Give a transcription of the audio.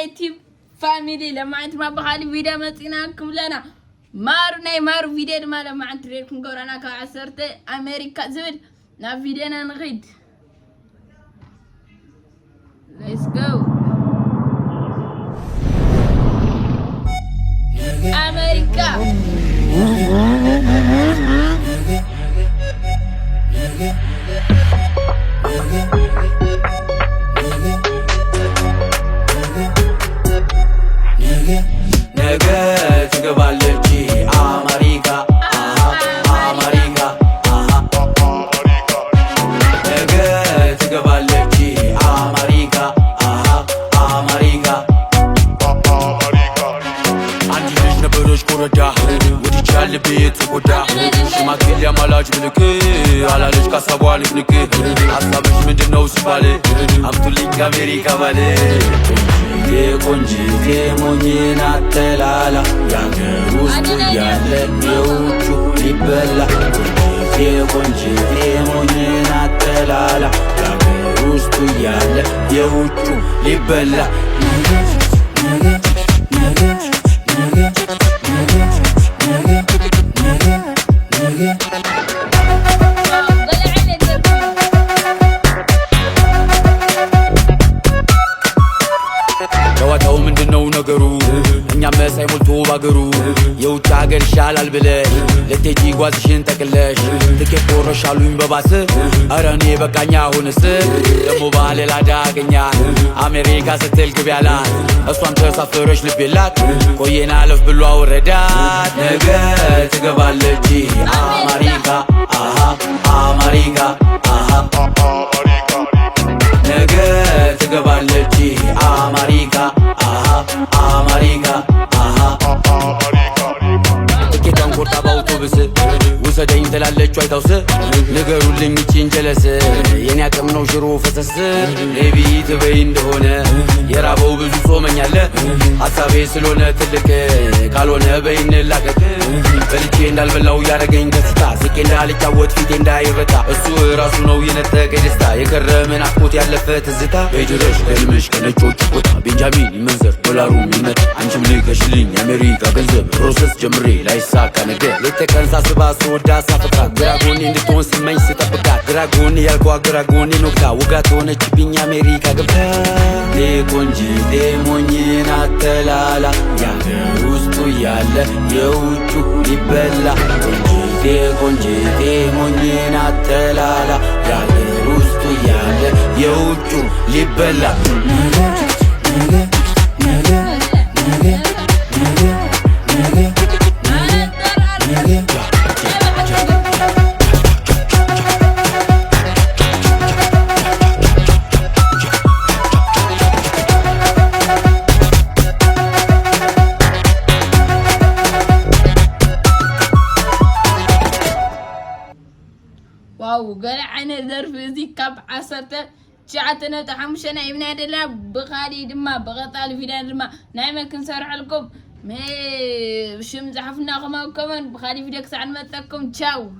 يتيب فاميلي لما أنت ما بخالي فيديو متيناكم لنا مارو فيديو ما لما أنت ريكم قرانا كعسرت أمريكا زبل نا فيديونا نغيد let's go أمريكا نجا تقبلتي أمريكا أمريكا نجا تقبلتي أمريكا أمريكا عندي ليش نبرش كوردا ودي جال بيت كودا ما كل مالاج بلك على ليش كسبوا لك حسابش من دنو سبالي أمتلك أمريكا بالي የቆንጂቴ ሞኝና ተላላ ያገር ውስጥ ያለ የውጩ ሊበላ የቆንጂቴ ሞኝና ተላላ ያገር ውስጥ ያለ የውጩ ሊበላ ጨዋታው ምንድነው ነገሩ እኛም ሳይሞልቶ ባገሩ የውጭ ሀገር ይሻላል ብለሽ ለቴጂ ጓዝሽን ጠቅለሽ ትኬት ቆረሻሉኝ በባስ አረኔ በቃኛ ሆነስ ደሞ ባለላ ዳገኛ አሜሪካ ስትል ግብ ያላት እሷም ተሳፈረሽ ልብ የላት ቆየና አለፍ ብሎ አወረዳት ነገ ትገባለች አሜሪካ አሜሪካ ነገ ትገባለች አሜሪካ አሜሪካ ትኬቷን ቆርጣ በአውቶብስ ውሰደኝ ትላለች አይታውስ ንገሩልኝ ይቺን ጀለስ የኔ አቅም ነው ሽሮ ፈሰስ ሌቢ ትበይ እንደሆነ የራበው ብዙ ጾመኛለ ሀሳቤ ስለሆነ ትልቅ ካልሆነ በይን ላቀቅ በልቼ እንዳልበላው ያረገኝ ደስታ ስቄ እንዳልጫወት ፊቴ እንዳይረታ እሱ ራሱ ነው የነጠቀ ደስታ የከረመን አቆት ያለፈ ትዝታ በጅረሽ ገልምሽ ከነጮች ቦታ ቤንጃሚን ይመንዘር ዶላሩ ይመት አንቺም ልከሽልኝ የአሜሪካ ገንዘብ ፕሮሰስ ጀምሬ ላይሳካ ነገር ለተቀን ሳስባ ስወዳ ሳፈቅራ ግራጎኔ እንድትሆን ስመኝ ስጠብቃት ግራጎኔ ያልኳ ግራጎኔ ኖክታ ውጋት ሆነችብኝ አሜሪካ ገብታ ቆንጂቴ ሞኝና ተላላ ያገር ውስጡ ያለ የውጩ ሊበላ ቆንጂቴ ሞኝና ተላላ ያገር ውስጡ ያለ የውጩ ሊበላ واو قال عنا ظرف زي كاب عصرته شعتنا تحمشنا ابنا دلا بخالي دما بغطال فيدان دما نايما كنسرح لكم ما شم زحفنا كمان بخالي فيديو كسعد ما تكم تشاو